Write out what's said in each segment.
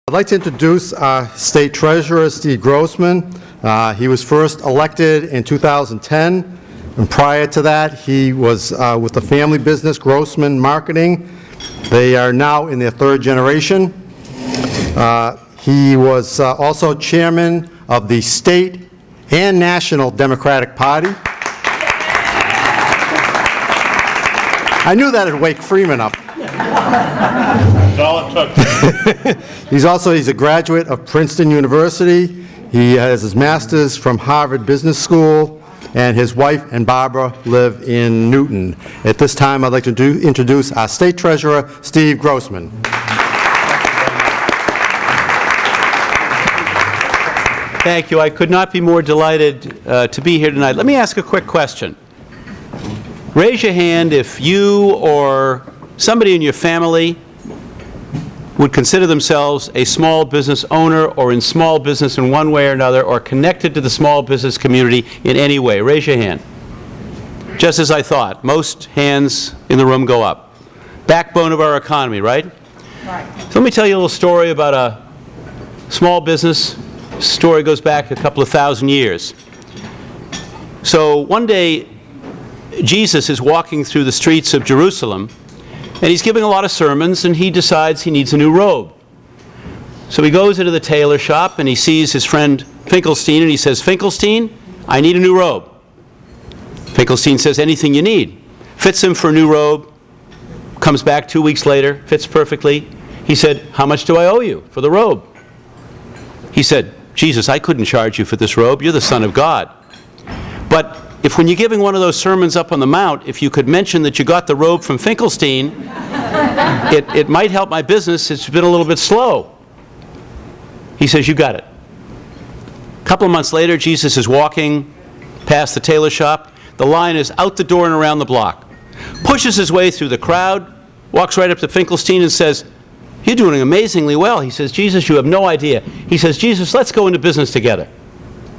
I'd like to introduce State Treasurer Steve Grossman. He was first elected in 2010, and prior to that, he was with the family business Grossman Marketing. They are now in their third generation. He was also chairman of the state and national Democratic Party. I knew that would wake Freeman up. That's all it took. He's a graduate of Princeton University. He has his master's from Harvard Business School, and his wife and Barbara live in Newton. At this time, I'd like to introduce our State Treasurer, Steve Grossman. Thank you. I could not be more delighted to be here tonight. Let me ask a quick question. Raise your hand if you or somebody in your family would consider themselves a small business owner or in small business in one way or another, or connected to the small business community in any way. Raise your hand. Just as I thought, most hands in the room go up. Backbone of our economy, right? Right. So let me tell you a little story about a small business. The story goes back a couple of thousand years. So one day, Jesus is walking through the streets of Jerusalem, and he's giving a lot of sermons, and he decides he needs a new robe. So he goes into the tailor shop, and he sees his friend Finkelstein, and he says, "Finkelstein, I need a new robe." Finkelstein says, "Anything you need." Fits him for a new robe, comes back 2 weeks later, fits perfectly. He said, "How much do I owe you for the robe?" He said, "Jesus, I couldn't charge you for this robe. You're the Son of God. But if when you're giving one of those sermons up on the Mount, if you could mention that you got the robe from Finkelstein, it might help my business. It's been a little bit slow." He says, "You got it." A couple of months later, Jesus is walking past the tailor shop. The line is out the door and around the block. Pushes his way through the crowd, walks right up to Finkelstein and says, "You're doing amazingly well." He says, "Jesus, you have no idea." He says, "Jesus, let's go into business together."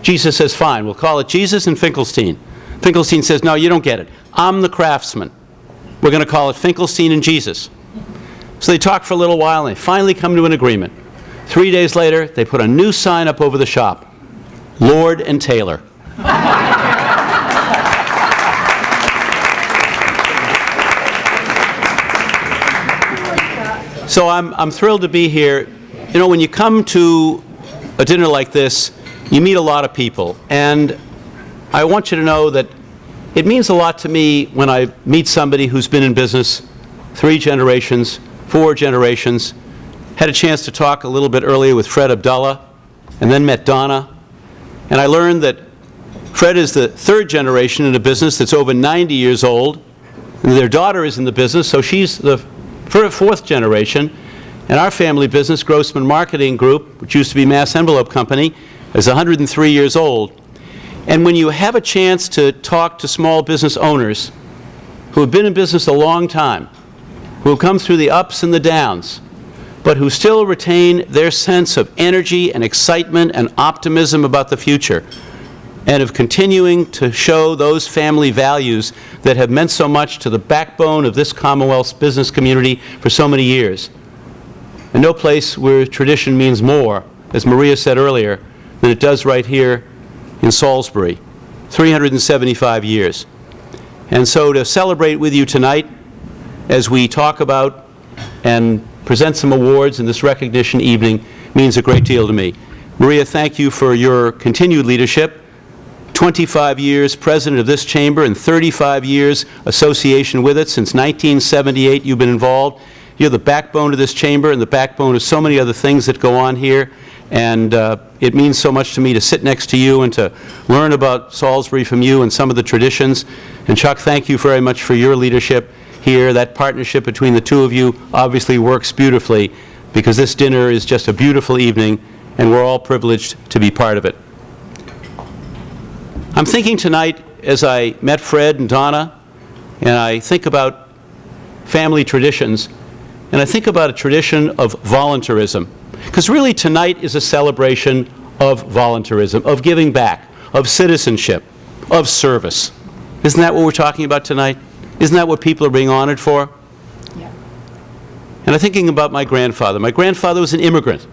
Jesus says, "Fine, we'll call it Jesus and Finkelstein." Finkelstein says, "No, you don't get it. I'm the craftsman. We're going to call it Finkelstein and Jesus." So they talk for a little while, and they finally come to an agreement. 3 days later, they put a new sign up over the shop, Lord and Taylor. So I'm thrilled to be here. You know, when you come to a dinner like this, you meet a lot of people, and I want you to know that it means a lot to me when I meet somebody who's been in business 3 generations, 4 generations. Had a chance to talk a little bit earlier with Fred Abdullah, and then met Donna, and I learned that Fred is the 3rd generation in a business that's over 90 years old, and their daughter is in the business, so she's the 4th generation. And our family business, Grossman Marketing Group, which used to be Mass Envelope Company, is 103 years old. And when you have a chance to talk to small business owners who have been in business a long time, who have come through the ups and the downs, but who still retain their sense of energy and excitement and optimism about the future, and of continuing to show those family values that have meant so much to the backbone of this Commonwealth's business community for so many years. And no place where tradition means more, as Maria said earlier, than it does right here in Salisbury, 375 years. And so to celebrate with you tonight as we talk about and present some awards in this recognition evening means a great deal to me. Maria, thank you for your continued leadership. 25 years president of this chamber and 35 years association with it. Since 1978 you've been involved. You're the backbone of this chamber and the backbone of so many other things that go on here. And it means so much to me to sit next to you and to learn about Salisbury from you and some of the traditions. And Chuck, thank you very much for your leadership here. That partnership between the two of you obviously works beautifully, because this dinner is just a beautiful evening and we're all privileged to be part of it. I'm thinking tonight, as I met Fred and Donna, and I think about family traditions, and I think about a tradition of volunteerism. Because really tonight is a celebration of volunteerism, of giving back, of citizenship, of service. Isn't that what we're talking about tonight? Isn't that what people are being honored for? Yeah. And I'm thinking about my grandfather. My grandfather was an immigrant.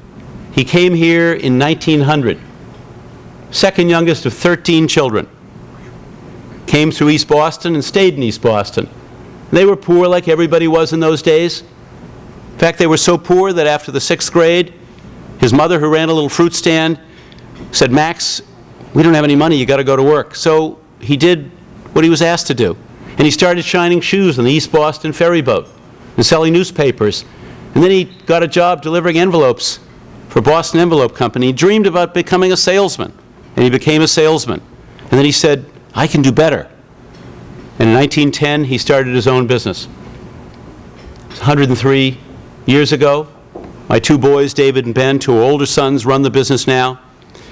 He came here in 1900, second youngest of 13 children. Came through East Boston and stayed in East Boston. They were poor like everybody was in those days. In fact, they were so poor that after the 6th grade, his mother, who ran a little fruit stand, said, "Max, we don't have any money, you got to go to work." So he did what he was asked to do. And he started shining shoes on the East Boston ferry boat and selling newspapers. And then he got a job delivering envelopes for Boston Envelope Company. He dreamed about becoming a salesman, and he became a salesman. And then he said, "I can do better." And in 1910, he started his own business. 103 years ago, my 2 boys, David and Ben, 2 older sons, run the business now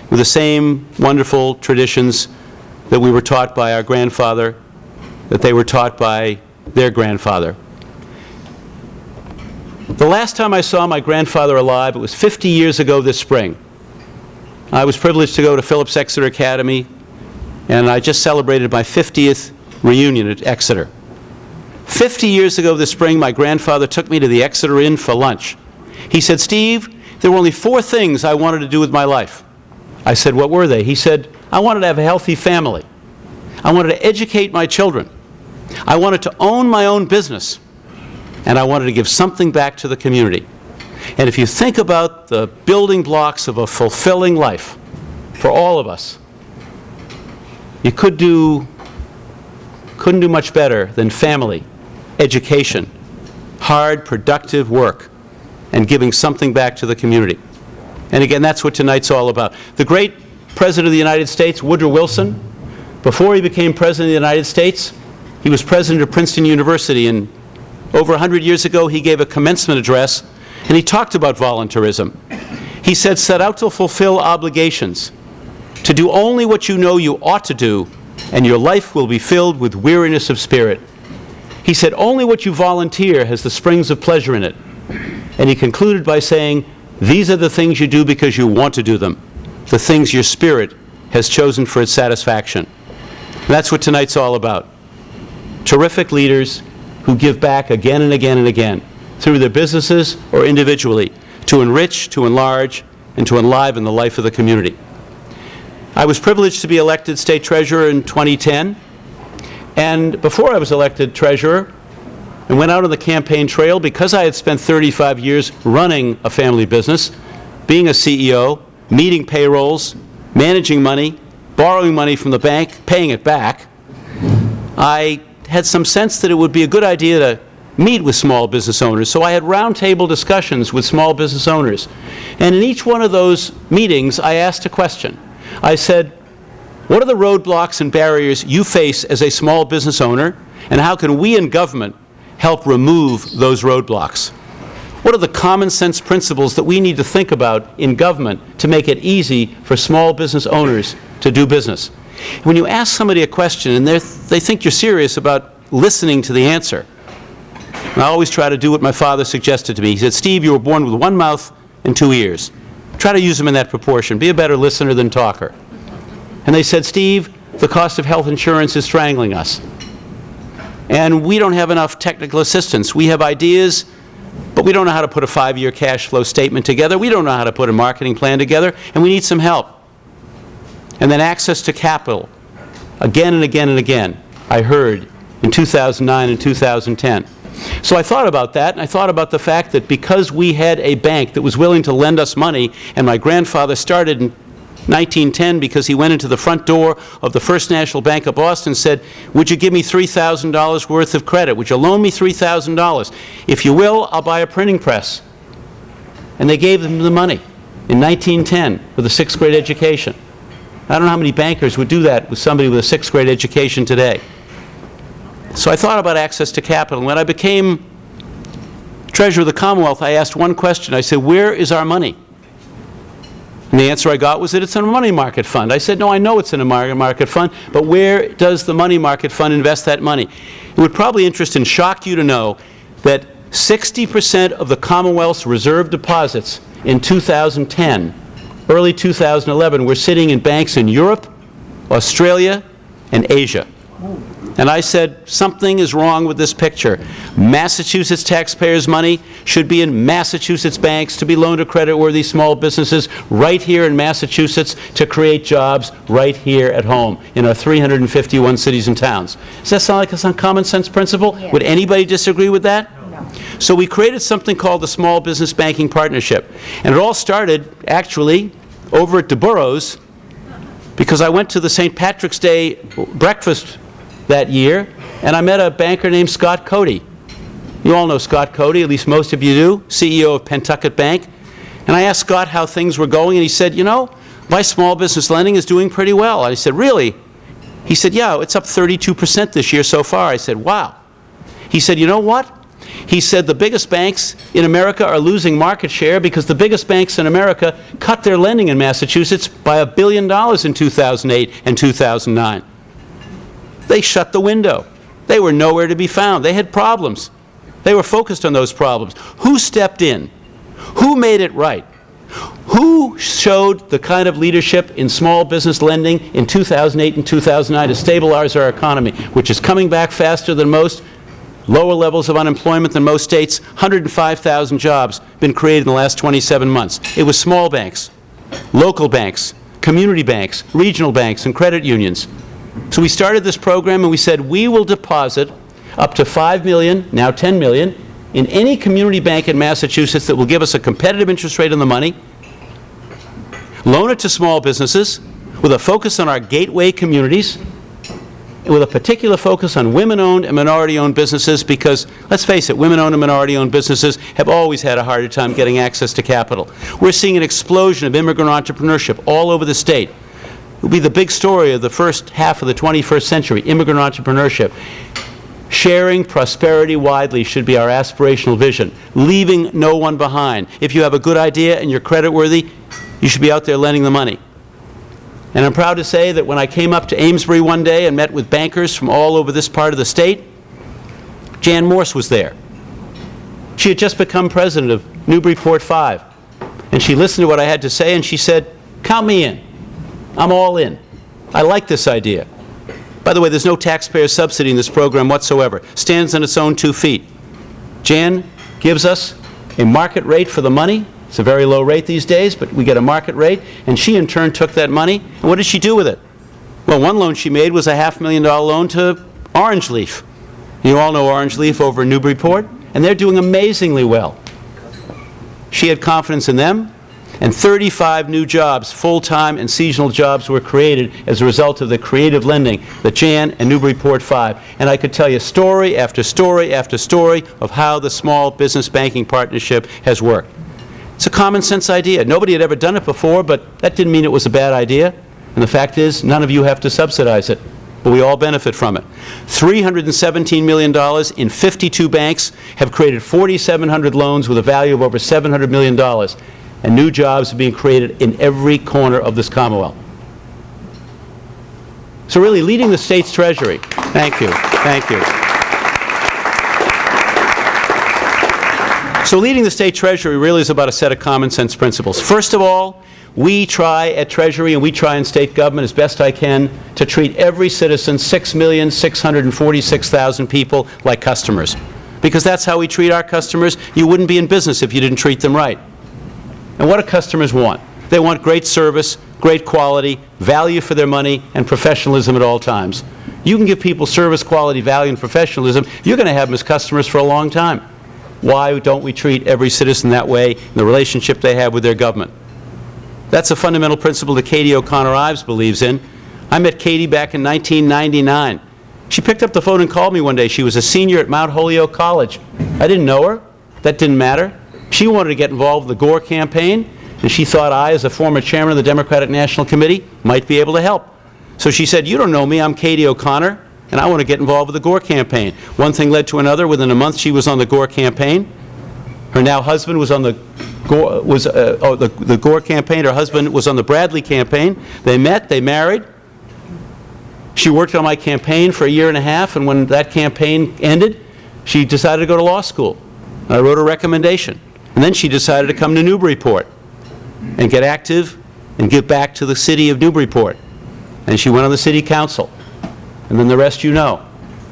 with the same wonderful traditions that we were taught by our grandfather, that they were taught by their grandfather. The last time I saw my grandfather alive, it was 50 years ago this spring. I was privileged to go to Phillips Exeter Academy, and I just celebrated my 50th reunion at Exeter. 50 years ago this spring, my grandfather took me to the Exeter Inn for lunch. He said, "Steve, there were only 4 things I wanted to do with my life." I said, "What were they?" He said, "I wanted to have a healthy family. I wanted to educate my children. I wanted to own my own business. And I wanted to give something back to the community." And if you think about the building blocks of a fulfilling life for all of us, you couldn't do much better than family, education, hard, productive work, and giving something back to the community. And again, that's what tonight's all about. The great President of the United States, Woodrow Wilson, before he became President of the United States, he was President of Princeton University, and over 100 years ago, he gave a commencement address, and he talked about voluntarism. He said, "Set out to fulfill obligations, to do only what you know you ought to do, and your life will be filled with weariness of spirit." He said, "Only what you volunteer has the springs of pleasure in it." And he concluded by saying, "These are the things you do because you want to do them, the things your spirit has chosen for its satisfaction." And that's what tonight's all about. Terrific leaders who give back again and again and again, through their businesses or individually, to enrich, to enlarge, and to enliven the life of the community. I was privileged to be elected state treasurer in 2010, and before I was elected treasurer and went out on the campaign trail, because I had spent 35 years running a family business, being a CEO, meeting payrolls, managing money, borrowing money from the bank, paying it back, I had some sense that it would be a good idea to meet with small business owners. So I had roundtable discussions with small business owners. And in each one of those meetings, I asked a question. I said, "What are the roadblocks and barriers you face as a small business owner, and how can we in government help remove those roadblocks? What are the common sense principles that we need to think about in government to make it easy for small business owners to do business?" When you ask somebody a question and they think you're serious about listening to the answer, and I always try to do what my father suggested to me. He said, "Steve, you were born with 1 mouth and 2 ears. Try to use them in that proportion. Be a better listener than talker." And they said, "Steve, the cost of health insurance is strangling us. And we don't have enough technical assistance. We have ideas, but we don't know how to put a 5-year cash flow statement together. We don't know how to put a marketing plan together, and we need some help." And then access to capital, again and again and again, I heard in 2009 and 2010. So I thought about that, and I thought about the fact that because we had a bank that was willing to lend us money, and my grandfather started in 1910 because he went into the front door of the First National Bank of Boston and said, "Would you give me $3,000 worth of credit? Would you loan me $3,000? If you will, I'll buy a printing press." And they gave them the money in 1910 with a 6th grade education. I don't know how many bankers would do that with somebody with a 6th grade education today. So I thought about access to capital. When I became Treasurer of the Commonwealth, I asked one question. I said, "Where is our money?" And the answer I got was that it's in a money market fund. I said, "No, I know it's in a money market fund, but where does the money market fund invest that money?" It would probably interest and shock you to know that 60% of the Commonwealth's reserve deposits in 2010, early 2011, were sitting in banks in Europe, Australia, and Asia. And I said, something is wrong with this picture. Massachusetts taxpayers' money should be in Massachusetts banks to be loaned to credit-worthy small businesses right here in Massachusetts to create jobs right here at home in our 351 cities and towns. Does that sound like a common sense principle? Yeah. Would anybody disagree with that? No. So we created something called the Small Business Banking Partnership. And it all started, actually, over at DeBurrows, because I went to the St. Patrick's Day breakfast that year, and I met a banker named Scott Cody. You all know Scott Cody, at least most of you do, CEO of Pentucket Bank. And I asked Scott how things were going, and he said, you know, my small business lending is doing pretty well. I said, really? He said, yeah, it's up 32% this year so far. I said, wow. He said, you know what? He said the biggest banks in America are losing market share because the biggest banks in America cut their lending in Massachusetts by $1 billion in 2008 and 2009. They shut the window. They were nowhere to be found. They had problems. They were focused on those problems. Who stepped in? Who made it right? Who showed the kind of leadership in small business lending in 2008 and 2009 to stabilize our economy, which is coming back faster than most, lower levels of unemployment than most states, 105,000 jobs been created in the last 27 months. It was small banks, local banks, community banks, regional banks, and credit unions. So we started this program and we said we will deposit up to $5 million, now $10 million, in any community bank in Massachusetts that will give us a competitive interest rate on the money, loan it to small businesses with a focus on our gateway communities, and with a particular focus on women-owned and minority-owned businesses because, let's face it, women-owned and minority-owned businesses have always had a harder time getting access to capital. We're seeing an explosion of immigrant entrepreneurship all over the state. It will be the big story of the first half of the 21st century, immigrant entrepreneurship. Sharing prosperity widely should be our aspirational vision, leaving no one behind. If you have a good idea and you're creditworthy, you should be out there lending the money. And I'm proud to say that when I came up to Amesbury one day and met with bankers from all over this part of the state, Jan Morse was there. She had just become president of Newburyport 5. And she listened to what I had to say and she said, count me in. I'm all in. I like this idea. By the way, there's no taxpayer subsidy in this program whatsoever. Stands on its own 2 feet. Jan gives us a market rate for the money. It's a very low rate these days, but we get a market rate. And she, in turn, took that money. And what did she do with it? Well, one loan she made was a $500,000 loan to Orange Leaf. You all know Orange Leaf over in Newburyport. And they're doing amazingly well. She had confidence in them. And 35 new jobs, full-time and seasonal jobs, were created as a result of the creative lending that Jan and Newburyport 5. And I could tell you story after story after story of how the Small Business Banking Partnership has worked. It's a common sense idea. Nobody had ever done it before, but that didn't mean it was a bad idea. And the fact is, none of you have to subsidize it, but we all benefit from it. $317 million in 52 banks have created 4,700 loans with a value of over $700 million. And new jobs are being created in every corner of this Commonwealth. So really, leading the state's treasury. Thank you. Thank you. So leading the state treasury really is about a set of common sense principles. First of all, we try at Treasury and we try in state government as best I can to treat every citizen, 6,646,000 people, like customers. Because that's how we treat our customers. You wouldn't be in business if you didn't treat them right. And what do customers want? They want great service, great quality, value for their money, and professionalism at all times. You can give people service, quality, value, and professionalism, you're going to have them as customers for a long time. Why don't we treat every citizen that way in the relationship they have with their government? That's a fundamental principle that Katie O'Connor Ives believes in. I met Katie back in 1999. She picked up the phone and called me one day. She was a senior at Mount Holyoke College. I didn't know her. That didn't matter. She wanted to get involved with the Gore campaign, and she thought I, as a former chairman of the Democratic National Committee, might be able to help. So she said, you don't know me, I'm Katie O'Connor, and I want to get involved with the Gore campaign. One thing led to another. Within a month, she was on the Gore campaign. Her now husband was on the Gore campaign. Her husband was on the Bradley campaign. They met, they married. She worked on my campaign for 1.5 years, and when that campaign ended, she decided to go to law school. I wrote a recommendation. And then she decided to come to Newburyport and get active and give back to the city of Newburyport. And she went on the city council. And then the rest you know.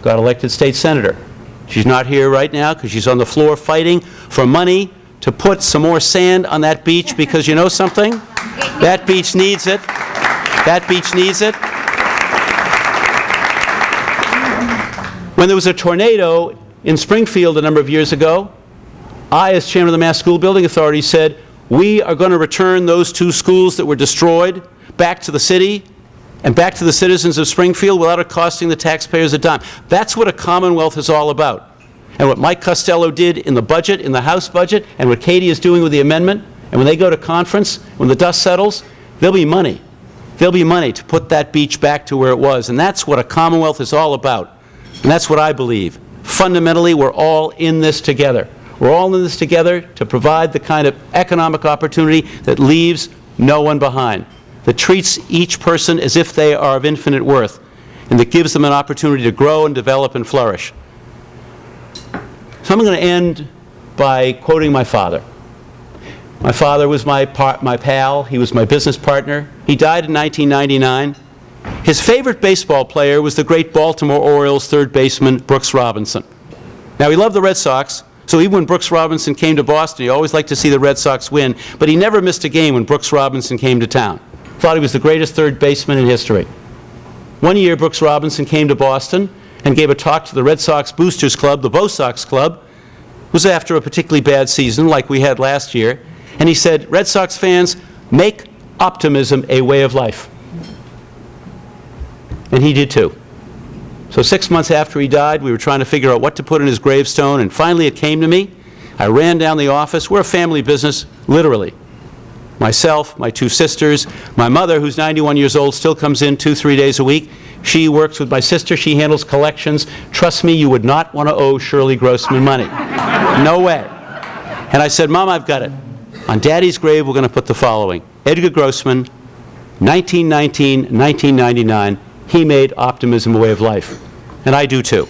got elected state senator. She's not here right now because she's on the floor fighting for money to put some more sand on that beach, because you know something? That beach needs it. That beach needs it. When there was a tornado in Springfield a number of years ago, I, as chairman of the Mass School Building Authority, said, we are going to return those 2 schools that were destroyed back to the city and back to the citizens of Springfield without it costing the taxpayers a dime. That's what a Commonwealth is all about. And what Mike Costello did in the budget, in the House budget, and what Katie is doing with the amendment, and when they go to conference, when the dust settles, there'll be money. There'll be money to put that beach back to where it was. And that's what a Commonwealth is all about. And that's what I believe. Fundamentally, we're all in this together. We're all in this together to provide the kind of economic opportunity that leaves no one behind, that treats each person as if they are of infinite worth, and that gives them an opportunity to grow and develop and flourish. So I'm going to end by quoting my father. My father was my pal. He was my business partner. He died in 1999. His favorite baseball player was the great Baltimore Orioles third baseman Brooks Robinson. Now, he loved the Red Sox, so even when Brooks Robinson came to Boston, he always liked to see the Red Sox win, but he never missed a game when Brooks Robinson came to town. Thought he was the greatest third baseman in history. One year, Brooks Robinson came to Boston and gave a talk to the Red Sox Boosters Club, the Bo Sox Club. It was after a particularly bad season like we had last year, and he said, Red Sox fans, make optimism a way of life. And he did too. So 6 months after he died, we were trying to figure out what to put in his gravestone, and finally it came to me. I ran down the office. We're a family business, literally. Myself, my 2 sisters, my mother, who's 91 years old, still comes in 2-3 days a week. She works with my sister. She handles collections. Trust me, you would not want to owe Shirley Grossman money. No way. And I said, Mom, I've got it. On Daddy's grave, we're going to put the following. Edgar Grossman, 1919, 1999, he made optimism a way of life. And I do too.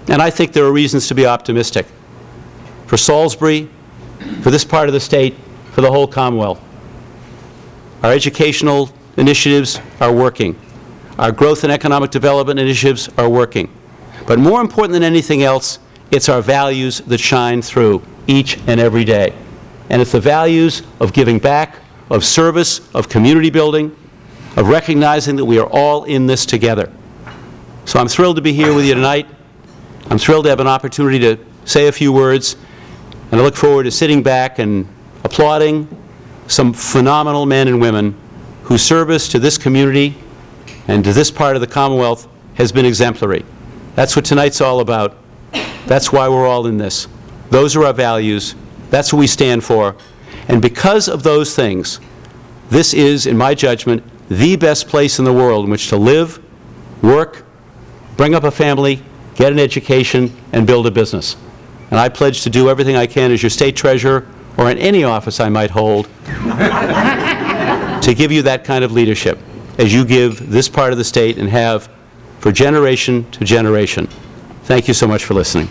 And I think there are reasons to be optimistic. For Salisbury, for this part of the state, for the whole Commonwealth. Our educational initiatives are working. Our growth and economic development initiatives are working. But more important than anything else, it's our values that shine through each and every day. And it's the values of giving back, of service, of community building, of recognizing that we are all in this together. So I'm thrilled to be here with you tonight. I'm thrilled to have an opportunity to say a few words, and I look forward to sitting back and applauding some phenomenal men and women whose service to this community and to this part of the Commonwealth has been exemplary. That's what tonight's all about. That's why we're all in this. Those are our values. That's what we stand for. And because of those things, this is, in my judgment, the best place in the world in which to live, work, bring up a family, get an education, and build a business. And I pledge to do everything I can as your state treasurer or in any office I might hold to give you that kind of leadership as you give this part of the state and have for generation to generation. Thank you so much for listening.